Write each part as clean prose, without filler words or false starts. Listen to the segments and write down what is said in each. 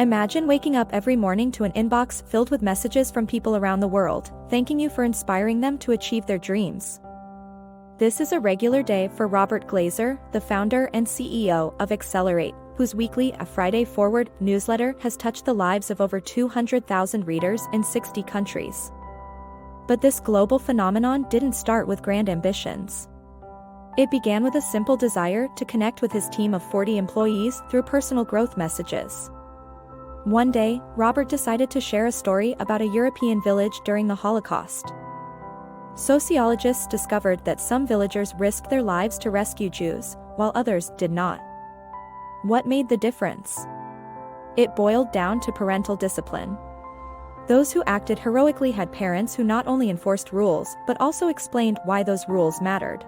Imagine waking up every morning to an inbox filled with messages from people around the world, thanking you for inspiring them to achieve their dreams. This is a regular day for Robert Glazer, the founder and CEO of Accelerate, whose weekly A Friday Forward newsletter has touched the lives of over 200,000 readers in 60 countries. But this global phenomenon didn't start with grand ambitions. It began with a simple desire to connect with his team of 40 employees through personal growth messages. One day, Robert decided to share a story about a European village during the Holocaust. Sociologists discovered that some villagers risked their lives to rescue Jews, while others did not. What made the difference? It boiled down to parental discipline. Those who acted heroically had parents who not only enforced rules but also explained why those rules mattered.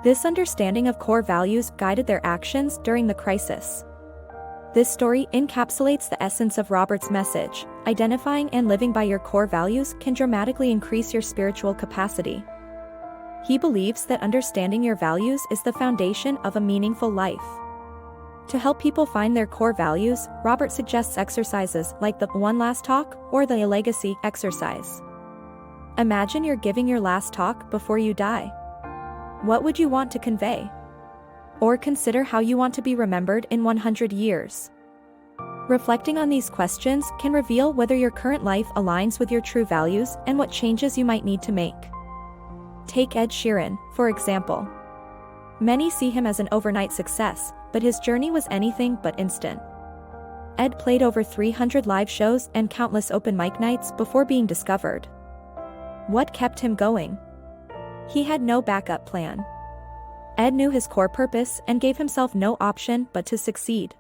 This understanding of core values guided their actions during the crisis. This story encapsulates the essence of Robert's message: identifying and living by your core values can dramatically increase your spiritual capacity. He believes that understanding your values is the foundation of a meaningful life. To help people find their core values, Robert suggests exercises like the One Last Talk or the Legacy exercise. Imagine you're giving your last talk before you die. What would you want to convey? Or consider how you want to be remembered in 100 years. Reflecting on these questions can reveal whether your current life aligns with your true values and what changes you might need to make. Take Ed Sheeran, for example. Many see him as an overnight success, but his journey was anything but instant. Ed played over 300 live shows and countless open mic nights before being discovered. What kept him going? He had no backup plan. Ed knew his core purpose and gave himself no option but to succeed.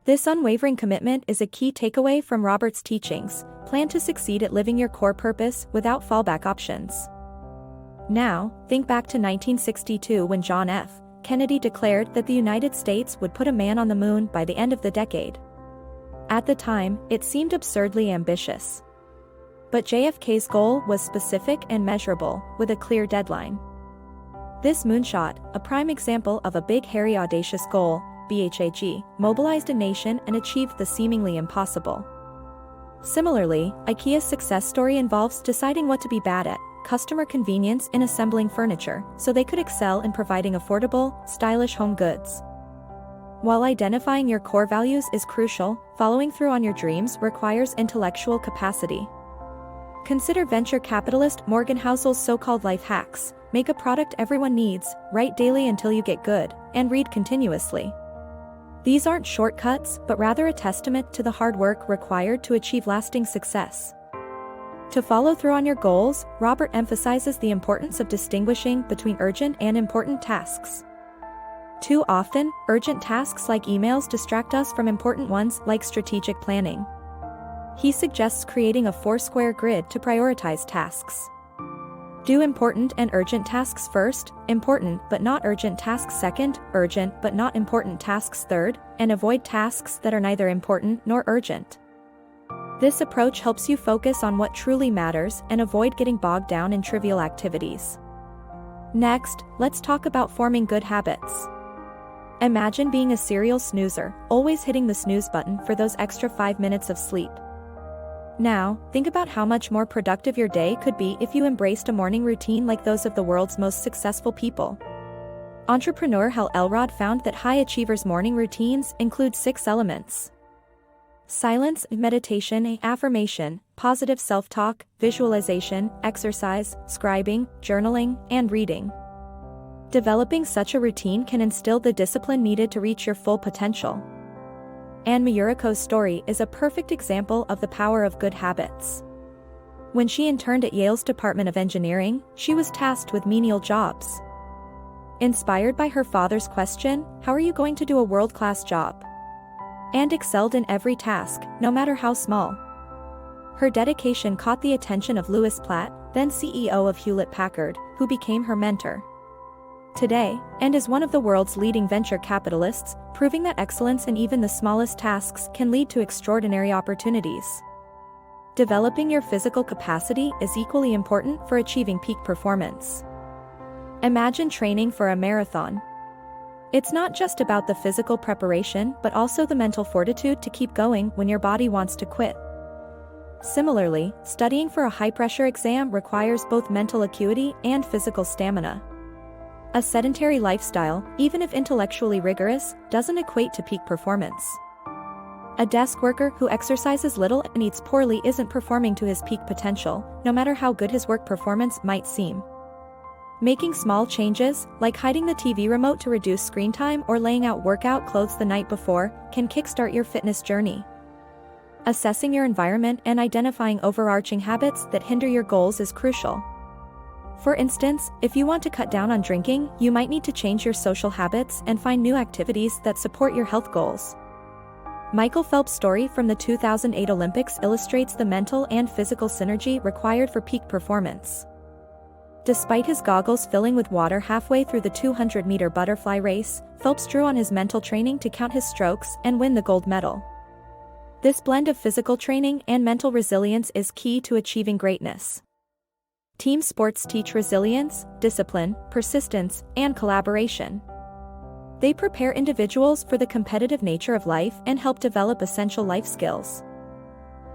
This unwavering commitment is a key takeaway from Robert's teachings. Plan to succeed at living your core purpose without fallback options. Now, think back to 1962 when John F. Kennedy declared that the United States would put a man on the moon by the end of the decade. At the time, it seemed absurdly ambitious. But JFK's goal was specific and measurable, with a clear deadline. This moonshot, a prime example of a big, hairy, audacious goal, BHAG, mobilized a nation and achieved the seemingly impossible. Similarly, Ikea's success story involves deciding what to be bad at: customer convenience in assembling furniture, so they could excel in providing affordable, stylish home goods. While identifying your core values is crucial, following through on your dreams requires intellectual capacity. Consider venture capitalist Morgan Housel's so-called life hacks: make a product everyone needs, write daily until you get good, and read continuously. These aren't shortcuts, but rather a testament to the hard work required to achieve lasting success. To follow through on your goals, Robert emphasizes the importance of distinguishing between urgent and important tasks. Too often, urgent tasks like emails distract us from important ones like strategic planning. He suggests creating a 4-square grid to prioritize tasks. Do important and urgent tasks first, important but not urgent tasks second, urgent but not important tasks third, and avoid tasks that are neither important nor urgent. This approach helps you focus on what truly matters and avoid getting bogged down in trivial activities. Next, let's talk about forming good habits. Imagine being a serial snoozer, always hitting the snooze button for those extra 5 minutes of sleep. Now, think about how much more productive your day could be if you embraced a morning routine like those of the world's most successful people. Entrepreneur Hal Elrod found that high achievers' morning routines include 6 elements: silence, meditation, affirmation, positive self-talk, visualization, exercise, scribing, journaling, and reading. Developing such a routine can instill the discipline needed to reach your full potential. Anne Miyuriko's story is a perfect example of the power of good habits. When she interned at Yale's Department of Engineering, she was tasked with menial jobs. Inspired by her father's question, "How are you going to do a world-class job?" Anne excelled in every task, no matter how small. Her dedication caught the attention of Louis Platt, then CEO of Hewlett-Packard, who became her mentor. Today, and is one of the world's leading venture capitalists, proving that excellence in even the smallest tasks can lead to extraordinary opportunities. Developing your physical capacity is equally important for achieving peak performance. Imagine training for a marathon. It's not just about the physical preparation but also the mental fortitude to keep going when your body wants to quit. Similarly, studying for a high-pressure exam requires both mental acuity and physical stamina. A sedentary lifestyle, even if intellectually rigorous, doesn't equate to peak performance. A desk worker who exercises little and eats poorly isn't performing to his peak potential, no matter how good his work performance might seem. Making small changes, like hiding the TV remote to reduce screen time or laying out workout clothes the night before, can kickstart your fitness journey. Assessing your environment and identifying overarching habits that hinder your goals is crucial. For instance, if you want to cut down on drinking, you might need to change your social habits and find new activities that support your health goals. Michael Phelps' story from the 2008 Olympics illustrates the mental and physical synergy required for peak performance. Despite his goggles filling with water halfway through the 200-meter butterfly race, Phelps drew on his mental training to count his strokes and win the gold medal. This blend of physical training and mental resilience is key to achieving greatness. Team sports teach resilience, discipline, persistence, and collaboration. They prepare individuals for the competitive nature of life and help develop essential life skills.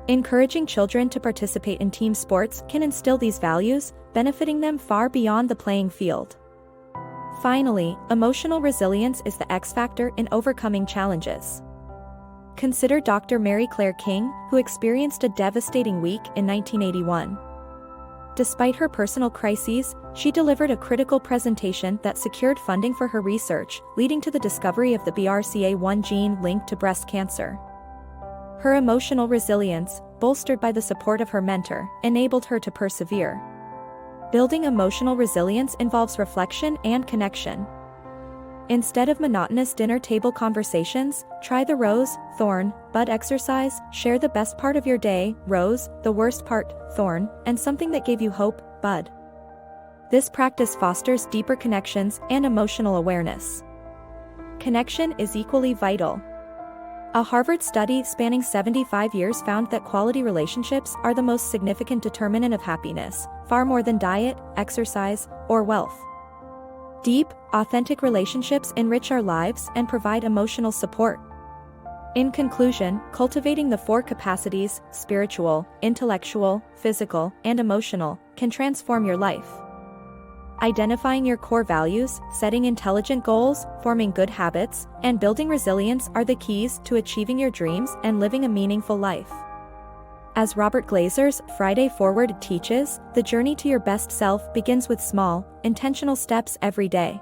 Encouraging children to participate in team sports can instill these values, benefiting them far beyond the playing field. Finally, emotional resilience is the X factor in overcoming challenges. Consider Dr. Mary Claire King, who experienced a devastating week in 1981. Despite her personal crises, she delivered a critical presentation that secured funding for her research, leading to the discovery of the BRCA1 gene linked to breast cancer. Her emotional resilience, bolstered by the support of her mentor, enabled her to persevere. Building emotional resilience involves reflection and connection. Instead of monotonous dinner table conversations, try the rose, thorn, bud exercise. Share the best part of your day, rose, the worst part, thorn, and something that gave you hope, bud. This practice fosters deeper connections and emotional awareness. Connection is equally vital. A Harvard study spanning 75 years found that quality relationships are the most significant determinant of happiness, far more than diet, exercise, or wealth. Deep, authentic relationships enrich our lives and provide emotional support. In conclusion, cultivating the 4 capacities, spiritual, intellectual, physical, and emotional, can transform your life. Identifying your core values, setting intelligent goals, forming good habits, and building resilience are the keys to achieving your dreams and living a meaningful life. As Robert Glazer's Friday Forward teaches, the journey to your best self begins with small, intentional steps every day.